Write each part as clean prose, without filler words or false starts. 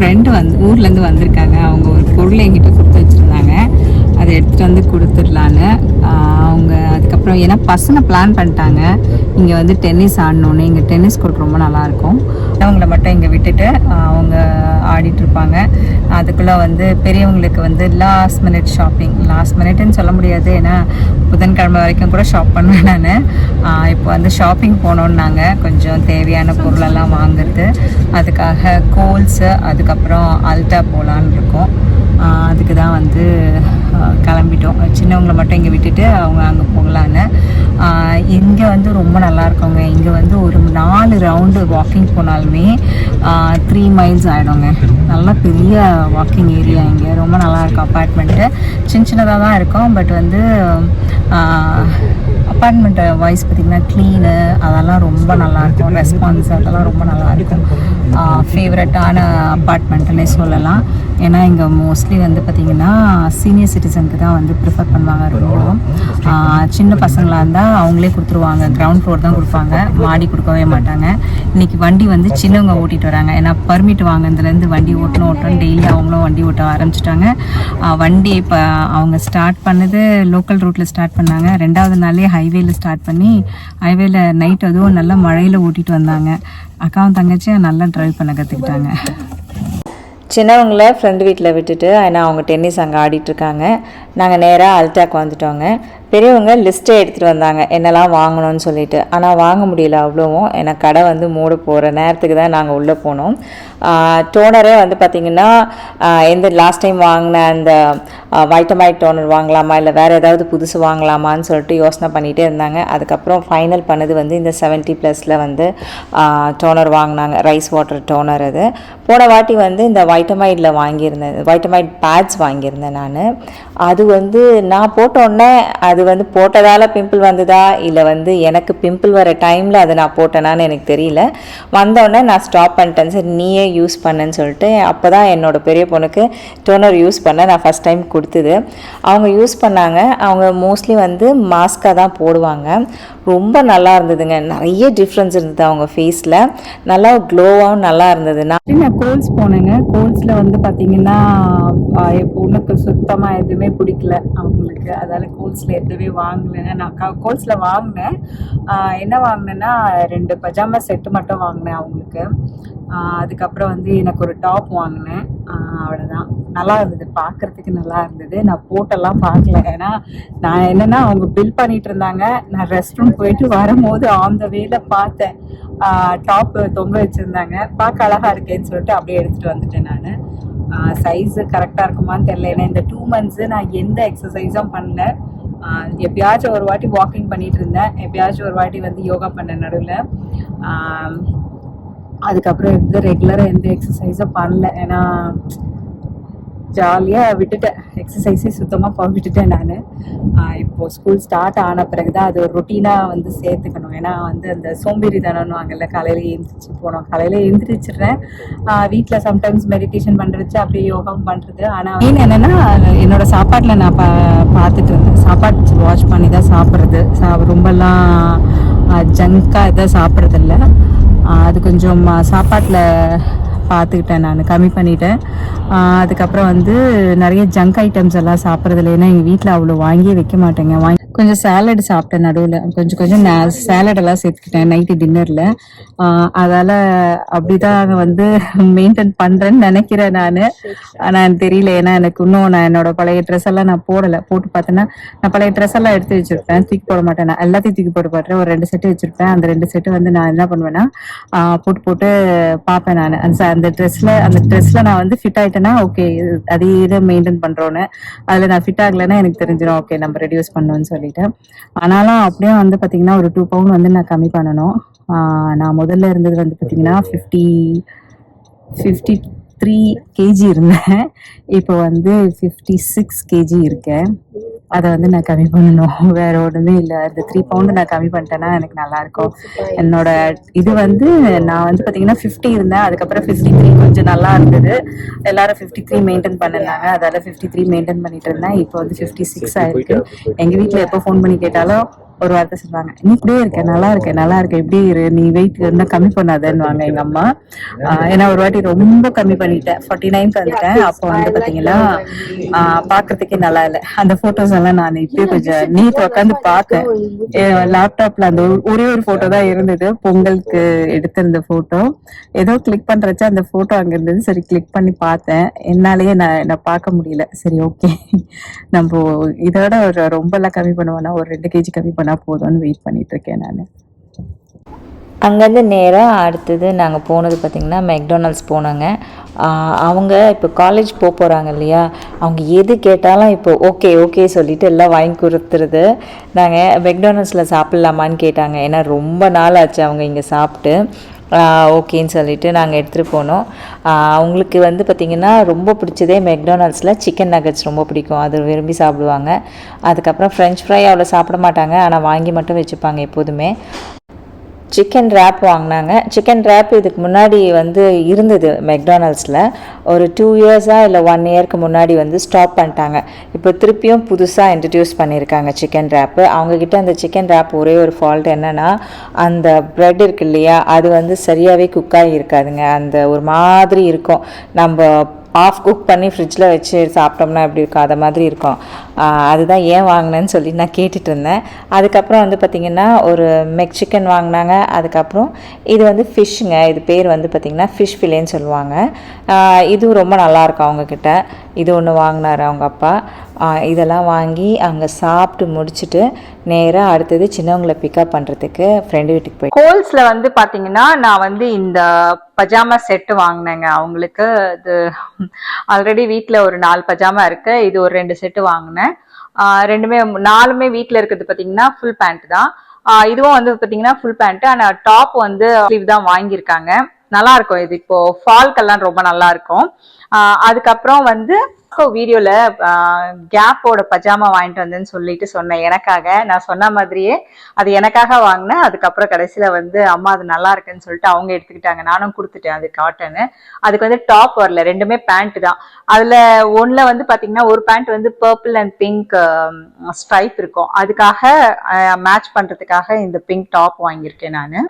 Friend ஊர்லேருந்து வந்திருக்காங்க. அவங்க ஒரு பொருளை என்கிட்ட கொடுத்து வச்சுருந்தாங்க. அதை எடுத்துகிட்டு வந்து கொடுத்துடலான்னு அவங்க. அதுக்கப்புறம் ஏன்னா பசங்க பிளான் பண்ணிட்டாங்க இங்கே வந்து டென்னிஸ் ஆடணுன்னு. இங்கே டென்னிஸ் கோர்ட் ரொம்ப நல்லாயிருக்கும். அவங்கள மட்டும் இங்கே விட்டுட்டு அவங்க ஆடிட்டுருப்பாங்க. அதுக்குள்ளே வந்து பெரியவங்களுக்கு வந்து லாஸ்ட் மினிட் ஷாப்பிங். லாஸ்ட் மினிட்னு சொல்ல முடியாது, ஏன்னா புதன்கிழமை வரைக்கும் கூட ஷாப் பண்ணுவேன் நான். இப்போ வந்து ஷாப்பிங் போனோன்னாங்க கொஞ்சம் தேவையான பொருளெல்லாம் வாங்குறது. அதுக்காக கோல்ஸு அதுக்கப்புறம் அல்டா போகலான்னு இருக்கோம். அதுக்கு தான் வந்து கிளம்பிட்டோம். சின்னவங்களை மட்டும் இங்கே விட்டுட்டு அவங்க அங்கே போகலான்னு. இங்கே வந்து ரொம்ப நல்லா இருக்குங்க. இங்கே வந்து ஒரு 4 ரவுண்டு வாக்கிங் போனாலுமே 3 மைல்ஸ் ஆகிடுங்க. நல்லா பெரிய வாக்கிங் ஏரியா இங்கே. ரொம்ப நல்லாயிருக்கும். அப்பார்ட்மெண்ட்டு சின்னதாக தான் இருக்கும். பட் வந்து அப்பார்ட்மெண்ட்டை வாய்ஸ் பார்த்திங்கன்னா க்ளீனு அதெல்லாம் ரொம்ப நல்லாயிருக்கும். ரெஸ்பான்ஸ் அதெல்லாம் ரொம்ப நல்லாயிருக்கும். ஃபேவரட்டான அப்பார்ட்மெண்ட்டுன்னே சொல்லலாம். ஏன்னா இங்கே மோஸ்ட்லி வந்து பார்த்திங்கன்னா சீனியர் சிட்டிசனுக்கு தான் வந்து ப்ரிஃபர் பண்ணுவாங்க. ரொம்ப சின்ன பசங்களாக இருந்தால் அவங்களே கொடுத்துருவாங்க. கிரவுண்ட் ஃப்ளோர் தான் கொடுப்பாங்க, மாடி கொடுக்கவே மாட்டாங்க. இன்றைக்கி வண்டி வந்து சின்னவங்க ஓட்டிகிட்டு வராங்க. ஏன்னா பர்மிட் வாங்கினதுலேருந்து வண்டி ஓட்டணும் டெய்லி அவங்களும் வண்டி ஓட்ட ஆரம்பிச்சிட்டாங்க. வண்டி இப்போ அவங்க ஸ்டார்ட் பண்ணது லோக்கல் ரூட்டில் ஸ்டார்ட் பண்ணாங்க. 2வது நாளே ஹைவேல ஸ்டார்ட் பண்ணி ஹைவேல நைட் அதுவும் நல்லா மழையில் ஓட்டிகிட்டு வந்தாங்க. அக்காவும் தங்கச்சியும் நல்லா ட்ரைவ் பண்ண கற்றுக்கிட்டாங்க. சின்னவங்கள ஃப்ரெண்டு வீட்டில் விட்டுட்டு ஏன்னா அவங்க டென்னிஸ் அங்கே ஆடிட்டுருக்காங்க. நாங்கள் நேராக அல்டாக் வந்துட்டோங்க. பெரியவங்க லிஸ்ட்டை எடுத்துகிட்டு வந்தாங்க என்னெல்லாம் வாங்கணும்னு சொல்லிட்டு. ஆனால் வாங்க முடியல அவ்வளோவும். ஏன்னா கடை வந்து மூட போகிற நேரத்துக்கு தான் நாங்கள் உள்ளே போனோம். டோனரே வந்து பார்த்திங்கன்னா எந்த லாஸ்ட் டைம் வாங்கின அந்த வைட்டமைட் டோனர் வாங்கலாமா இல்லை வேறு ஏதாவது புதுசு வாங்கலாமான்னு சொல்லிட்டு யோசனை பண்ணிகிட்டே இருந்தாங்க. அதுக்கப்புறம் ஃபைனல் பண்ணது வந்து இந்த 70+ வந்து டோனர் வாங்கினாங்க. Rice water toner. அது போன வாட்டி வந்து இந்த வைட்டமைடில் வாங்கியிருந்தேன். வைட்டமைட் பேட்ஸ் வாங்கியிருந்தேன் நான். அது வந்து நான் போட்டோன்னே அது வந்து போட்டதால் பிம்பிள் வந்ததா இல்லை வந்து எனக்கு பிம்பிள் வர டைமில் அதை நான் போட்டேனான்னு எனக்கு தெரியல. வந்தோடனே நான் ஸ்டாப் பண்ணிட்டேன். சரி நீயே யூஸ் பண்ணேன்னு சொல்லிட்டு அப்போ தான் என்னோடய பெரிய பொண்ணுக்கு டோனர் யூஸ் பண்ண நான் ஃபஸ்ட் டைம் கொடுத்தது. அவங்க யூஸ் பண்ணாங்க. அவங்க மோஸ்ட்லி வந்து மாஸ்காக தான் போடுவாங்க. ரொம்ப நல்லா இருந்ததுங்க. நிறைய டிஃப்ரென்ஸ் இருந்தது அவங்க ஃபேஸில். நல்லா க்ளோவாகவும் நல்லா இருந்தது. நான் கோல்ஸ் போனேங்க. கோல்ஸில் வந்து பார்த்திங்கன்னா என் பொண்ணுக்கு சுத்தமாக எதுவுமே பிடிக்கல அவங்களுக்கு. அதால் கோல்ஸில் எதுவுமே வாங்கலைங்க. நான் கோல்ஸில் வாங்கினேன். என்ன வாங்கினேன்னா 2 பஜாமா செட்டு மட்டும் வாங்கினேன் அவங்களுக்கு. அதுக்கப்புறம் வந்து எனக்கு ஒரு டாப் வாங்கினேன். அவ்வளோதான். நல்லா இருந்தது, பார்க்குறதுக்கு நல்லா இருந்தது. நான் போட்டெல்லாம் பார்க்கல. ஏன்னா நான் என்னென்னா அவங்க பில் பண்ணிகிட்டு இருந்தாங்க. நான் ரெஸ்ட் ரூம் போயிட்டு வரும்போது ஆன் த வேல பார்த்தேன் டாப்பு தொங்க வச்சுருந்தாங்க. பார்க்க அழகாக இருக்கேன்னு சொல்லிட்டு அப்படியே எடுத்துகிட்டு வந்துட்டேன் நான். சைஸு கரெக்டாக இருக்குமான்னு தெரியல. ஏன்னா இந்த 2 மந்த்ஸு நான் எந்த எக்ஸசைஸும் பண்ணல. எப்பயாச்சும் ஒரு வாட்டி வாக்கிங் பண்ணிகிட்டு இருந்தேன். எப்பயாச்சும் ஒரு வாட்டி வந்து யோகா பண்ண நடுவில். அதுக்கப்புறம் ரெகுலராக எந்த எக்ஸசைஸும் பண்ணல. ஏன்னா ஜாலியாக விட்டுட்டேன். எக்ஸசைஸே சுத்தமாக விட்டுட்டேன் நான். இப்போது ஸ்கூல் ஸ்டார்ட் ஆன பிறகு தான் அது ஒரு ரொட்டீனாக வந்து சேர்த்துக்கணும். ஏன்னா வந்து அந்த சோம்பேறித்தனம்னு வாங்கல. காலையில் எழுந்திரிச்சு போனோம். காலையில் எழுந்திரிச்சிடுறேன். வீட்டில் சம்டைம்ஸ் மெடிடேஷன் பண்ணுறச்சு அப்படியே யோகாவும் பண்ணுறது. ஆனால் மெயின் என்னென்னா என்னோடய சாப்பாட்டில் நான் பார்த்துட்டு இருந்தேன். சாப்பாடு வாட்ச் பண்ணி தான் சாப்பிட்றது. ரொம்பலாம் ஜங்காக எதாவது சாப்பிட்றதில்ல. அது கொஞ்சம் சாப்பாட்டில் பார்த்துக்கிட்டேன் நான், கம்மி பண்ணிட்டேன். அதுக்கப்புறம் வந்து நிறைய ஜங்க் ஐட்டம்ஸ் எல்லாம் சாப்பிட்றதில்ல. ஏன்னா எங்கள் வீட்டில் அவ்வளோ வாங்கியே வைக்க மாட்டேங்க. கொஞ்சம் சேலட் சாப்பிட்டேன் நடுவில். கொஞ்சம் சேலடெல்லாம் சேர்த்துக்கிட்டேன் நைட்டு டின்னரில். அதால் அப்படி தான் வந்து மெயின்டைன் பண்ணுறேன்னு நினைக்கிறேன் நான். ஆனால் தெரியல. ஏன்னா எனக்கு இன்னும் நான் என்னோடய பழைய ட்ரெஸ் எல்லாம் நான் போடலை. போட்டு பார்த்தேன்னா நான் பழைய ட்ரெஸ் எல்லாம் எடுத்து வச்சுருப்பேன். தூக்கி போட மாட்டேன். நான் எல்லாத்தையும் தூக்கி போட்டு பார்த்துறேன். ஒரு 2 செட்டு வச்சுருப்பேன். அந்த 2 செட்டு வந்து நான் என்ன பண்ணுவேன்னா போட்டு பார்ப்பேன் நான். அந்த ட்ரெஸ்ஸில் நான் வந்து ஃபிட் ஆகிட்டேன்னா ஓகே அதே இதை மெயின்டைன் பண்ணுறோன்னு. அதில் நான் ஃபிட் ஆகலைன்னா எனக்கு தெரிஞ்சிடும் ஓகே நம்ம ரெடியூஸ் பண்ணணும்னு சொல்லிட்டு. ஆனாலும் அப்படியே வந்து பார்த்தீங்கன்னா ஒரு 2 பவுண்ட் வந்து நான் கம்மி பண்ணணும். நான் முதல்ல இருந்தது வந்து பார்த்தீங்கன்னா 53 கேஜி இருந்தேன். இப்போ வந்து 56 கேஜி இருக்கேன். அதை வந்து நான் கம்மி பண்ணணும். வேற ஒன்றுமே இல்லை. அந்த 3 பவுண்டு நான் கம்மி பண்ணிட்டேன்னா எனக்கு நல்லாயிருக்கும். என்னோட இது வந்து நான் வந்து பார்த்தீங்கன்னா 50 இருந்தேன். அதுக்கப்புறம் 53 கொஞ்சம் நல்லா இருந்தது. எல்லாரும் 53 மெயின்டைன் பண்ணிருந்தாங்க. அதால் 53 மெயின்டைன் பண்ணிட்டு இருந்தேன். இப்போ வந்து 56 ஆயிருக்கு. எங்கள் வீட்டில் எப்போ ஃபோன் பண்ணி கேட்டாலும் ஒரு வார்த்தை சொல்லுவாங்க, நீ இப்படியே இருக்க, நல்லா இருக்க, நல்லா இருக்க, இப்படியே இரு, நீ வெயிட் இன்னும் கம்மி பண்ணாதேன்னுவாங்க எங்க அம்மா. ஏன்னா ஒரு வாட்டி ரொம்ப கம்மி பண்ணிட்டேன், 49க்கு வந்துட்டேன். அப்போ வந்து பாத்தீங்கன்னா பாக்குறதுக்கே நல்லா இல்லை. அந்த போட்டோஸ் எல்லாம் நான் இப்பயே கொஞ்சம் நீட் உட்காந்து பார்த்தேன். லேப்டாப்ல அந்த ஒரே ஒரு போட்டோ தான் இருந்தது, பொங்கலுக்கு எடுத்திருந்த போட்டோ. ஏதோ கிளிக் பண்றச்ச அந்த போட்டோ அங்க இருந்தது, சரி கிளிக் பண்ணி பார்த்தேன். என்னாலேயே நான் பார்க்க முடியல. சரி ஓகே, நம்ம இதோட ஒரு ரொம்ப எல்லாம் கம்மி பண்ணுவோம்னா ஒரு 2 kg கம்மி பண்ணா போதும்னு வெயிட் பண்ணிட்டு இருக்கேன் நான். அங்கேருந்து நேராக அடுத்தது நாங்கள் போனது பார்த்திங்கன்னா மெக்டானல்ட்ஸ் போனோங்க. அவங்க இப்போ காலேஜ் போகிறாங்க இல்லையா, அவங்க எது கேட்டாலும் இப்போ ஓகே ஓகே சொல்லிவிட்டு எல்லாம் வாங்கி கொடுத்துருது. நாங்கள் மெக்டானல்ட்ஸில் சாப்பிட்லாமான்னு கேட்டாங்க, ஏன்னா ரொம்ப நாள் ஆச்சு அவங்க இங்கே சாப்பிட்டு. ஓகேன்னு சொல்லிவிட்டு நாங்கள் எடுத்துகிட்டு போனோம். அவங்களுக்கு வந்து பார்த்திங்கன்னா ரொம்ப பிடிச்சதே மெக்டானல்ட்ஸில் சிக்கன் நகட்ஸ் ரொம்ப பிடிக்கும், அது விரும்பி சாப்பிடுவாங்க. அதுக்கப்புறம் ஃப்ரெஞ்ச் ஃப்ரை அவ்வளோ சாப்பிட மாட்டாங்க, ஆனால் வாங்கி மட்டும் வச்சுப்பாங்க எப்போதுமே. சிக்கன் ரேப் வாங்கினாங்க. சிக்கன் ரேப் இதுக்கு முன்னாடி வந்து இருந்தது மெக்டானல்ட்ஸில், ஒரு 2 இயர்ஸாக இல்லை 1 இயருக்கு முன்னாடி வந்து ஸ்டாப் பண்ணிட்டாங்க. இப்போ திருப்பியும் புதுசாக இன்ட்ரடியூஸ் பண்ணியிருக்காங்க சிக்கன் ரேப்பு. அவங்கக்கிட்ட அந்த சிக்கன் ரேப் ஒரே ஒரு ஃபால்ட் என்னென்னா, அந்த ப்ரெட் இருக்கு இல்லையா, அது வந்து சரியாகவே குக்காகி இருக்காதுங்க. அந்த ஒரு மாதிரி இருக்கும், நம்ம ஆஃப் குக் பண்ணி ஃப்ரிட்ஜில் வச்சு சாப்பிட்டோம்னா எப்படி இருக்கும் அதை மாதிரி இருக்கும். அதுதான் ஏன் வாங்கினேன்னு சொல்லி நான் கேட்டுட்டு இருந்தேன். அதுக்கப்புறம் வந்து பார்த்திங்கன்னா ஒரு மெக் சிக்கன் வாங்கினாங்க. அதுக்கப்புறம் இது வந்து ஃபிஷ்ஷுங்க, இது பேர் வந்து பார்த்திங்கன்னா ஃபிஷ் ஃபிலேன்னு சொல்லுவாங்க. இதுவும் ரொம்ப நல்லாயிருக்கும் அவங்கக்கிட்ட. இது ஒன்று வாங்கினார் அவங்க அப்பா. இதெல்லாம் வாங்கி அங்கே சாப்பிட்டு முடிச்சுட்டு நேராக அடுத்தது சின்னவங்களை பிக்கப் பண்ணுறதுக்கு ஃப்ரெண்டு வீட்டுக்கு போய் கோல்ஸில் வந்து பார்த்தீங்கன்னா நான் வந்து இந்த பஜாமா செட்டு வாங்கினேங்க அவங்களுக்கு. இது ஆல்ரெடி வீட்டில் ஒரு 4 பஜாமா இருக்கு, இது ஒரு 2 செட்டு வாங்கினேன். ரெண்டுமே 4மே வீட்டில் இருக்கிறது பார்த்தீங்கன்னா ஃபுல் பேண்ட் தான். இதுவும் வந்து பார்த்தீங்கன்னா ஃபுல் பேண்ட், ஆனால் டாப் வந்து ஸ்லீவ் தான் வாங்கியிருக்காங்க. நல்லா இருக்கும், இது இப்போ ஃபால்க்கெல்லாம் ரொம்ப நல்லா இருக்கும். அதுக்கப்புறம் வந்து வீடியோல கேப்போட பஜாமா வாங்கிட்டு வந்தேன்னு சொல்லிட்டு சொன்னேன் எனக்காக. நான் சொன்ன மாதிரியே அது எனக்காக வாங்கினேன். அதுக்கப்புறம் கடைசியில வந்து அம்மா அது நல்லா இருக்குன்னு சொல்லிட்டு அவங்க எடுத்துக்கிட்டாங்க, நானும் கொடுத்துட்டேன். அது காட்டனு, அதுக்கு வந்து டாப் வரல, ரெண்டுமே பேண்ட் தான். அதுல ஒண்ணுல வந்து பாத்தீங்கன்னா ஒரு பேண்ட் வந்து பர்பிள் அண்ட் பிங்க் ஸ்ட்ரைப் இருக்கும், அதுக்காக மேட்ச் பண்றதுக்காக இந்த பிங்க் டாப் வாங்கியிருக்கேன் நான்.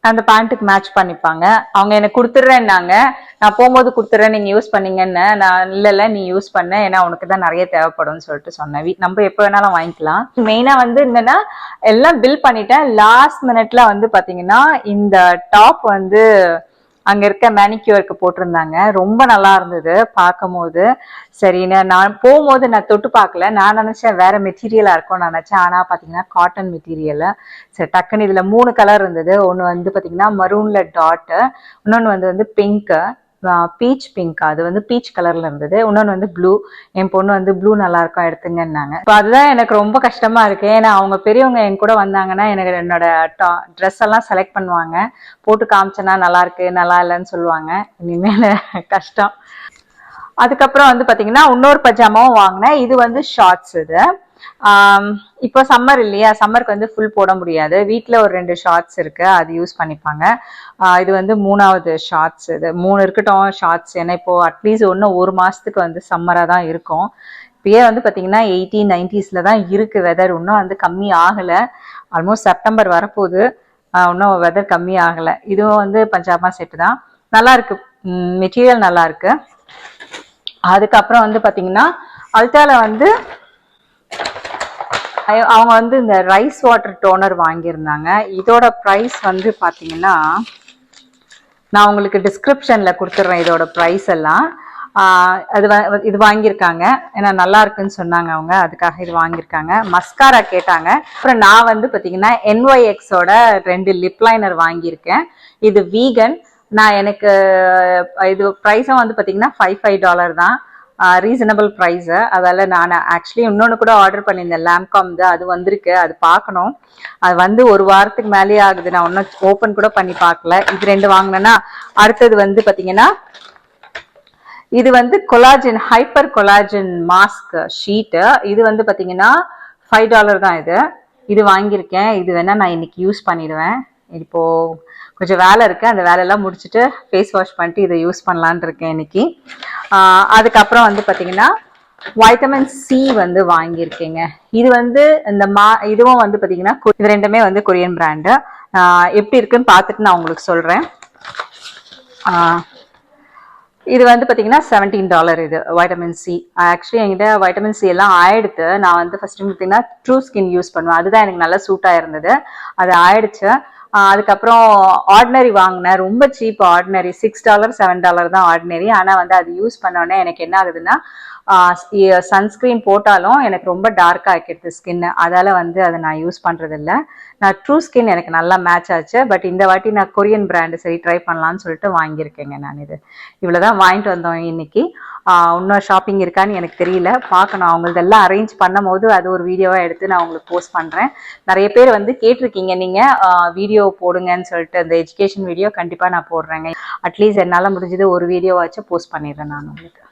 அந்த பேண்ட்டுக்கு மேட்ச் பண்ணிப்பாங்க. அவங்க எனக்கு கொடுத்துட்றேன்னாங்க, நான் போகும்போது கொடுத்துட்றேன் நீங்க யூஸ் பண்ணீங்கன்னு. நான் இல்ல நீ யூஸ் பண்ண, ஏன்னா உனக்கு தான் நிறைய தேவைப்படும்னு சொல்லிட்டு சொன்னேன். நம்ம எப்போ வேணாலும் வாங்கிக்கலாம். மெயினா வந்து என்னன்னா எல்லாம் பில் பண்ணிட்டேன். லாஸ்ட் மினிட்ல வந்து பாத்தீங்கன்னா இந்த டாப் வந்து அங்க இருக்க மேனிக்யூருக்கு போட்டிருந்தாங்க, ரொம்ப நல்லா இருந்தது பார்க்கும் போது. சரின்னு நான் போகும்போது நான் தொட்டு பார்க்கல, நான் நினைச்சேன் வேற மெட்டீரியலா இருக்கும் நினைச்சேன். ஆனா பாத்தீங்கன்னா காட்டன் மெட்டீரியல். சரி டக்குன்னு இதுல 3 கலர் இருந்தது. ஒன்னு வந்து பாத்தீங்கன்னா மரூன்ல டாட், இன்னொன்னு வந்து பிங்க், பீச் பிங்க், அது வந்து பீச் கலர்ல இருந்தது. இன்னொன்னு வந்து ப்ளூ. என் பொண்ணு வந்து ப்ளூ நல்லா இருக்கும் எடுத்துங்கன்னாங்க. இப்போ அதுதான் எனக்கு ரொம்ப கஷ்டமா இருக்கு, ஏன்னா அவங்க பெரியவங்க என் கூட வந்தாங்கன்னா எனக்கு என்னோட ட்ரெஸ் எல்லாம் செலக்ட் பண்ணுவாங்க, போட்டு காமிச்சேன்னா நல்லா இருக்கு நல்லா இல்லைன்னு சொல்லுவாங்க. இனிமேல கஷ்டம். அதுக்கப்புறம் வந்து பாத்தீங்கன்னா இன்னொரு பஜாமாவும் வாங்கினேன். இது வந்து ஷார்ட்ஸ். இது இப்போ சம்மர் இல்லையா, சம்மருக்கு வந்து ஃபுல் போட முடியாது, வீட்டில் ஒரு 2 ஷார்ட்ஸ் இருக்கு, அது யூஸ் பண்ணிப்பாங்க. இது வந்து 3வது ஷார்ட்ஸ். இது 3 இருக்கட்டும் ஷார்ட்ஸ், ஏன்னா இப்போ அட்லீஸ்ட் இன்னும் 1 மாசத்துக்கு வந்து சம்மரா தான் இருக்கும். இப்பயே வந்து பாத்தீங்கன்னா 80-90s தான் இருக்கு வெதர், இன்னும் வந்து கம்மி ஆகல. ஆல்மோஸ்ட் செப்டம்பர் வரப்போகுது, இன்னும் வெதர் கம்மி ஆகல. இதுவும் வந்து பஞ்சாபா செட்டு தான், நல்லா இருக்கு, மெட்டீரியல் நல்லா இருக்கு. அதுக்கப்புறம் வந்து பாத்தீங்கன்னா அல்டால வந்து அவங்க வந்து இந்த ரைஸ் வாட்டர் டோனர் வாங்கியிருந்தாங்க. இதோட ப்ரைஸ் வந்து பாத்தீங்கன்னா நான் உங்களுக்கு டிஸ்கிரிப்ஷன்ல கொடுத்துட்றேன் இதோட ப்ரைஸ் எல்லாம். இது வாங்கியிருக்காங்க, ஏன்னா நல்லா இருக்குன்னு சொன்னாங்க அவங்க, அதுக்காக இது வாங்கியிருக்காங்க. மஸ்காரா கேட்டாங்க. அப்புறம் நான் வந்து பாத்தீங்கன்னா NYXோட 2 லிப் லைனர் வாங்கியிருக்கேன். இது வீகன். நான் எனக்கு இது ப்ரைஸும் வந்து பாத்தீங்கன்னா $5 தான், ரீசனபிள் ப்ரைஸ். அதால நான் ஆக்சுவலி இன்னொன்று கூட ஆர்டர் பண்ணியிருந்தேன், லேம்காம், அது வந்திருக்கு, அது பார்க்கணும். அது வந்து 1 வாரத்துக்கு மேலேயே ஆகுது, நான் ஒன்றும் ஓப்பன் கூட பண்ணி பார்க்கல. இது 2 வாங்கினேன்னா அடுத்தது வந்து பார்த்தீங்கன்னா இது வந்து collagen, hyper collagen mask sheet. இது வந்து பார்த்தீங்கன்னா $5 தான். இது வாங்கியிருக்கேன். இது வேணா நான் இன்னைக்கு யூஸ் பண்ணிடுவேன். இப்போ கொஞ்சம் வேலை இருக்கு, அந்த வேலையெல்லாம் முடிச்சுட்டு ஃபேஸ் வாஷ் பண்ணிட்டு இதை யூஸ் பண்ணலான் இருக்கேன் இன்னைக்கு. அதுக்கப்புறம் வந்து பார்த்தீங்கன்னா வைட்டமின் சி வந்து வாங்கியிருக்கேங்க. இது வந்து இந்த இதுவும் வந்து பார்த்தீங்கன்னா இது ரெண்டுமே வந்து கொரியன் பிராண்டு. எப்படி இருக்குன்னு பார்த்துட்டு நான் உங்களுக்கு சொல்கிறேன். இது வந்து பார்த்தீங்கன்னா $17 இது வைட்டமின் சி. ஆக்சுவலி என்கிட்ட வைட்டமின் சி எல்லாம் ஆயிடுத்து. நான் வந்து ஃபர்ஸ்ட் பார்த்தீங்கன்னா ட்ரூ ஸ்கின் யூஸ் பண்ணுவேன். அதுதான் எனக்கு நல்லா சூட்டாக இருந்தது. அது ஆயிடுச்சு. அதுக்கப்புறம் ஆர்டினரி வாங்கினேன். ரொம்ப சீப் ஆர்டினரி, $6 $7 தான் ஆர்டினரி. ஆனால் வந்து அது யூஸ் பண்ணோடனே எனக்கு என்ன ஆகுதுன்னா சன்ஸ்கிரீன் போட்டாலும் எனக்கு ரொம்ப டார்க்காக ஆக்கிடுது ஸ்கின்னு. அதால் வந்து அதை நான் யூஸ் பண்ணுறதில்ல. நான் ட்ரூ ஸ்கின் எனக்கு நல்லா மேட்ச் ஆச்சு. பட் இந்த வாட்டி நான் கொரியன் பிராண்டு சரி ட்ரை பண்ணலான்னு சொல்லிட்டு வாங்கியிருக்கேங்க. நான் இது இவ்வளோதான் வாங்கிட்டு வந்தோம் இன்னைக்கு. இன்னும் ஷாப்பிங் இருக்கான்னு எனக்கு தெரியல, பார்க்கணும். அவங்களதெல்லாம் அரேஞ்ச் பண்ணும் போது அது ஒரு வீடியோவாக எடுத்து நான் உங்களுக்கு போஸ்ட் பண்ணுறேன். நிறைய பேர் வந்து கேட்டிருக்கீங்க நீங்கள் வீடியோ போடுங்கன்னு சொல்லிட்டு. அந்த எஜுகேஷன் வீடியோ கண்டிப்பாக நான் போடுறேங்க. அட்லீஸ்ட் என்னால் முடிஞ்சது ஒரு வீடியோவாச்சும் போஸ்ட் பண்ணிடுறேன் நான் உங்களுக்கு.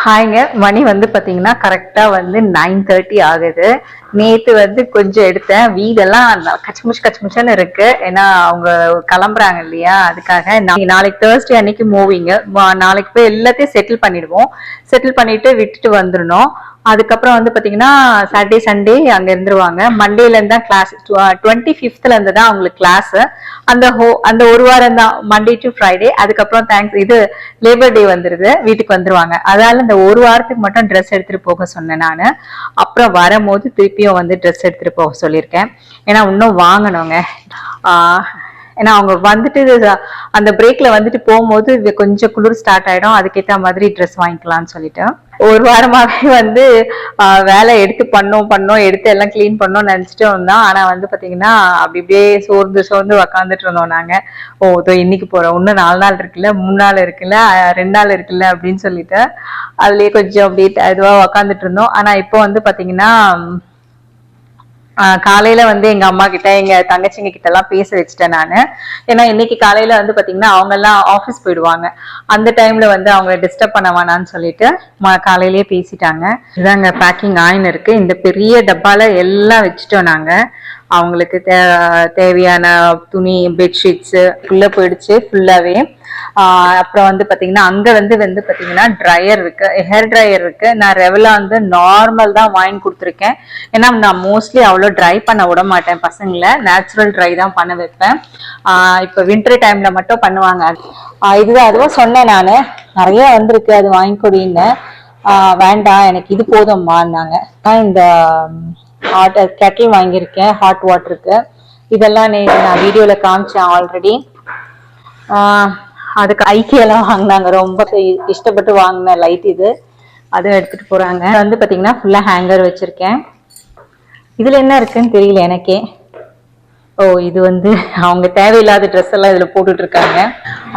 ஹாய்ங்க, மணி வந்து பார்த்தீங்கன்னா கரெக்டாக வந்து 9:30 ஆகுது. நேற்று வந்து கொஞ்சம் எடுத்தேன். வீடெல்லாம் கச்சமுச்சுன்னு இருக்கு. ஏன்னா அவங்க கிளம்புறாங்க இல்லையா, அதுக்காக. நாளைக்கு தேர்ஸ்டே அன்னைக்கு மூவிங்க. நாளைக்கு போய் எல்லாத்தையும் செட்டில் பண்ணிடுவோம். செட்டில் பண்ணிட்டு விட்டுட்டு வந்துடணும். அதுக்கப்புறம் வந்து பார்த்தீங்கன்னா சாட்டர்டே சண்டே அங்கே இருந்துருவாங்க. மண்டேலேருந்து தான் கிளாஸ். 25th இருந்து தான் அவங்களுக்கு கிளாஸ். அந்த ஒரு வாரம் தான், மண்டே டு ஃப்ரைடே. அதுக்கப்புறம் இது லேபர் டே வந்துருது, வீட்டுக்கு வந்துருவாங்க. அதனால இந்த ஒரு வாரத்துக்கு மட்டும் ட்ரெஸ் எடுத்துட்டு போக சொன்னேன் நான். அப்புறம் வரும்போது திருப்பியும் வந்து ட்ரெஸ் எடுத்துட்டு போக சொல்லியிருக்கேன். ஏன்னா இன்னும் வாங்கணுங்க. ஏன்னா அவங்க வந்துட்டு அந்த பிரேக்ல வந்துட்டு போகும்போது கொஞ்சம் குளிர் ஸ்டார்ட் ஆயிடும். அதுக்கேற்ற மாதிரி ட்ரெஸ் வாங்கிக்கலாம்னு சொல்லிட்டு ஒரு வாரமாவே வந்து வேலை எடுத்து பண்ணோம் எடுத்து எல்லாம் கிளீன் பண்ணோம்னு நினைச்சிட்டு வந்தோம். ஆனா வந்து பாத்தீங்கன்னா அப்படி இப்படியே சோர்ந்து உக்காந்துட்டு இருந்தோம் நாங்க. இன்னைக்கு போறோம், இன்னும் 4 நாள் இருக்குல்ல, 3 நாள் இருக்குல்ல, 2 நாள் இருக்குல்ல அப்படின்னு சொல்லிட்டு அதுலயே கொஞ்சம் அப்படியே இதுவா உக்காந்துட்டு இருந்தோம். ஆனா இப்போ வந்து பாத்தீங்கன்னா காலையில வந்து எங்க அம்மா கிட்ட எங்க தங்கச்சிங்க கிட்ட எல்லாம் பேச வச்சுட்டேன் நானு. ஏன்னா இன்னைக்கு காலையில வந்து பாத்தீங்கன்னா அவங்க எல்லாம் ஆபீஸ் போயிடுவாங்க. அந்த டைம்ல வந்து அவங்க டிஸ்டர்ப் பண்ண வேணான்னு சொல்லிட்டு காலையிலேயே பேசிட்டாங்க. இதாங்க பேக்கிங் ஆயின் இருக்கு. இந்த பெரிய டப்பால எல்லாம் வச்சுட்டோம் நாங்க. அவங்களுக்கு தேவையான துணி, பெட்ஷீட்ஸ் உள்ள போயிடுச்சு ஃபுல்லாவே. அப்புறம் வந்து பாத்தீங்கன்னா அங்க வந்து பாத்தீங்கன்னா ட்ரையர் இருக்கு, ஹேர் ட்ரையர் இருக்கு. நான் ரெவலா வந்து நார்மல் தான் வாங்கி கொடுத்துருக்கேன். ஏன்னா நான் மோஸ்ட்லி அவ்வளோ ட்ரை பண்ண விட மாட்டேன் பசங்களை. நேச்சுரல் ட்ரை தான் பண்ண வைப்பேன். இப்போ வின்டர் டைம்ல மட்டும் பண்ணுவாங்க. இதுதான் அதுவும் சொன்னேன் நான், நிறைய வந்திருக்கு அது வாங்கிக்கொடின்னு. வேண்டாம் எனக்கு இது போதும்மான்னாங்க. இந்த கெட்டில் வாங்கியிருக்கேன் ஹாட் வாட்டருக்கு. இதெல்லாம் நான் வீடியோல காமிச்சேன் ஆல்ரெடி. அதுக்கு ஐக்கியெல்லாம் வாங்கினாங்க, ரொம்ப இஷ்டப்பட்டு வாங்கின லைட் இது. அதுவும் எடுத்துட்டு போறாங்க. வந்து பாத்தீங்கன்னா ஃபுல்லா ஹேங்கர் வச்சிருக்கேன். இதுல என்ன இருக்குன்னு தெரியல எனக்கே. இது வந்து அவங்க தேவையில்லாத ட்ரெஸ் எல்லாம் இதுல போட்டுட்டு இருக்காங்க.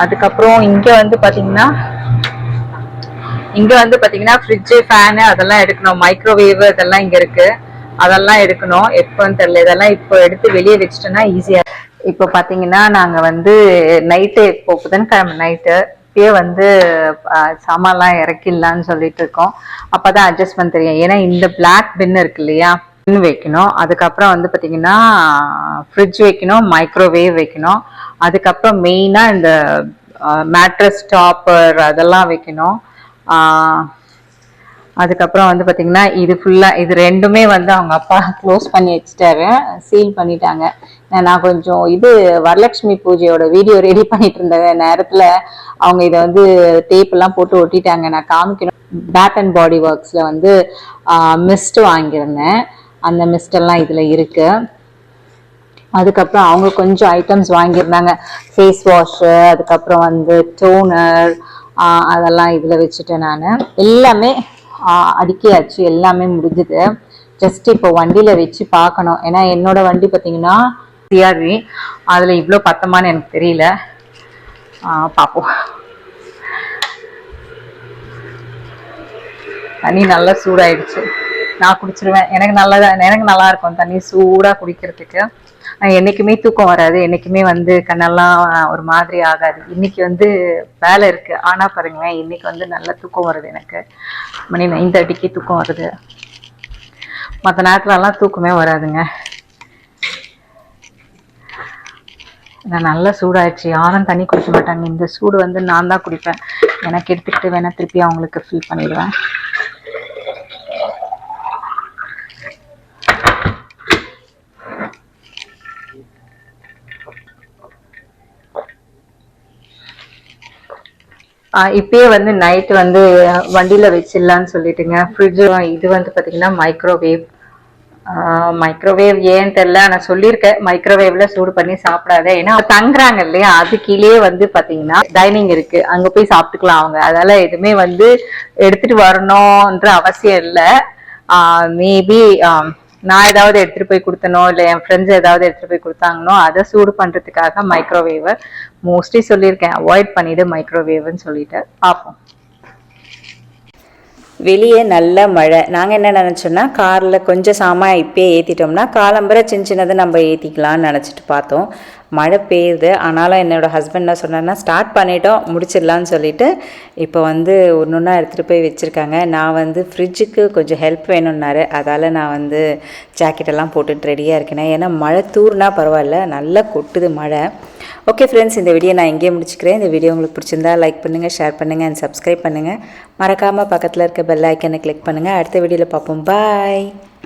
அதுக்கப்புறம் இங்க வந்து பாத்தீங்கன்னா ஃப்ரிட்ஜ், ஃபேனு அதெல்லாம் எடுக்கணும். மைக்ரோவேவ் இதெல்லாம் இங்க இருக்கு, அதெல்லாம் எடுக்கணும். எப்பன்னு தெரியல. இதெல்லாம் இப்போ எடுத்து வெளியே வச்சுட்டோம்னா ஈஸியா. இப்போ பாத்தீங்கன்னா நாங்க வந்து நைட்டு, இப்போ புதன்கிழமை நைட்டு இப்பயே வந்து சாமான்லாம் இறக்கிடலான்னு சொல்லிட்டு இருக்கோம். அப்பதான் அட்ஜஸ்ட்மெண்ட் தெரியும். ஏன்னா இந்த பிளாக் பின் இருக்கு இல்லையா, பின் வைக்கணும். அதுக்கப்புறம் வந்து பாத்தீங்கன்னா ஃப்ரிட்ஜ் வைக்கணும், மைக்ரோவேவ் வைக்கணும். அதுக்கப்புறம் மெயினா இந்த மேட்ரஸ் டாப்பர் அதெல்லாம் வைக்கணும். அதுக்கப்புறம் வந்து பாத்தீங்கன்னா இது ஃபுல்லா, இது ரெண்டுமே வந்து அவங்க அப்பா க்ளோஸ் பண்ணி வச்சுட்டாரு, சீல் பண்ணிட்டாங்க. நான் கொஞ்சம் வரலட்சுமி பூஜையோட வீடியோ ரெடி பண்ணிட்டு இருந்த நேரத்துல அவங்க இதை வந்து டேப் எல்லாம் போட்டு ஒட்டிட்டாங்க. நான் காமிக்கணும். பேத் அண்ட் பாடி ஒர்க்ஸ்ல வந்து மிஸ்ட் வாங்கியிருந்தேன். அந்த மிஸ்ட் எல்லாம் இதுல இருக்கு. அதுக்கப்புறம் அவங்க கொஞ்சம் ஐட்டம்ஸ் வாங்கியிருந்தாங்க, ஃபேஸ் வாஷு, அதுக்கப்புறம் வந்து டோனர், அதெல்லாம் இதுல வச்சுட்டேன் நான். எல்லாமே அடுக்கியாச்சு, எல்லாமே முடிஞ்சுது. ஜஸ்ட் இப்போ வண்டியில வச்சு பார்க்கணும். ஏன்னா என்னோட வண்டி பார்த்தீங்கன்னா சிஆர்வி, அதுல இவ்வளோ பத்தமானு எனக்கு தெரியல. பார்ப்போம். தண்ணி நல்லா சூடாயிடுச்சு. நான் குடிச்சிருவேன். எனக்கு நல்லா இருக்கும் தண்ணி சூடா குடிக்கிறதுக்கு. என்னைக்குமே தூக்கம் வராது, என்னைக்குமே வந்து கண்ணெல்லாம் ஒரு மாதிரி ஆகாது. இன்னைக்கு வந்து வேலை இருக்கு, ஆனா பாருங்களேன் இன்னைக்கு வந்து நல்ல தூக்கம் வருது. எனக்கு மணி 9:30க்கு தூக்கம் வருது. மற்ற நேரத்துல எல்லாம் தூக்கமே வராதுங்க. நான் நல்லா சூடாயிடுச்சு. யாரும் தண்ணி குடிக்க மாட்டாங்க. இந்த சூடு வந்து நான் தான் குடிப்பேன். எனக்கு எடுத்துக்கிட்டு வேணால் திருப்பி அவங்களுக்கு ஃபில் பண்ணிடுவேன். இப்பயே வந்து நைட்டு வந்து வண்டியில் வச்சிடலான்னு சொல்லிட்டுங்க. ஃப்ரிட்ஜு இது வந்து பார்த்தீங்கன்னா மைக்ரோவேவ் ஏன்னு தெரியல. நான் சொல்லியிருக்கேன் மைக்ரோவேவ்ல சூடு பண்ணி சாப்பிடாத. ஏன்னா தங்குறாங்க இல்லையா, அது கீழே வந்து பாத்தீங்கன்னா டைனிங் இருக்கு, அங்க போய் சாப்பிட்டுக்கலாம் அவங்க. அதனால எதுவுமே வந்து எடுத்துட்டு வரணும்ன்ற அவசியம் இல்லை. மேபி நான் ஏதாவது எடுத்துட்டு போய் கொடுத்தனோ இல்லை என் ஃப்ரெண்ட்ஸ் ஏதாவது எடுத்துட்டு போய் கொடுத்தாங்கன்னோ அதை சூடு பண்றதுக்காக மைக்ரோவேவை மோஸ்ட்லி சொல்லியிருக்கேன், அவாய்ட் பண்ணிடு மைக்ரோவேவ்னு சொல்லிட்டு. பார்ப்போம். வெளியே நல்ல மழை. நாங்கள் என்ன நினச்சோன்னா காரில் கொஞ்சம் சாமான் இப்போயே ஏற்றிட்டோம்னா காலம்பரை சின்ன சின்னதை நம்ம ஏற்றிக்கலாம்னு நினச்சிட்டு பார்த்தோம். மழை பெய்யுது. ஆனாலும் என்னோடய ஹஸ்பண்ட் என்ன சொன்னார்னா ஸ்டார்ட் பண்ணிட்டோம் முடிச்சிடலான்னு சொல்லிட்டு இப்போ வந்து ஒன்று ஒன்றா எடுத்துகிட்டு போய் வச்சுருக்காங்க. நான் வந்து ஃப்ரிட்ஜுக்கு கொஞ்சம் ஹெல்ப் வேணும்னாரு. அதால் நான் வந்து ஜாக்கெட்டெல்லாம் போட்டுட்டு ரெடியாக இருக்கேன். ஏன்னா மழை தூர்னா பரவாயில்ல, நல்லா கொட்டுது மழை. ஓகே ஃப்ரெண்ட்ஸ், இந்த வீடியோ நான் இங்கேயே முடிச்சுக்கிறேன். இந்த வீடியோ உங்களுக்கு பிடிச்சிருந்தா லைக் பண்ணுங்கள், ஷேர் பண்ணுங்கள் அண்ட் சப்ஸ்கிரைப் பண்ணுங்கள். மறக்காமல் பக்கத்தில் இருக்க பெல் ஐக்கனை கிளிக் பண்ணுங்கள். அடுத்த வீடியோவில் பார்ப்போம். பாய்.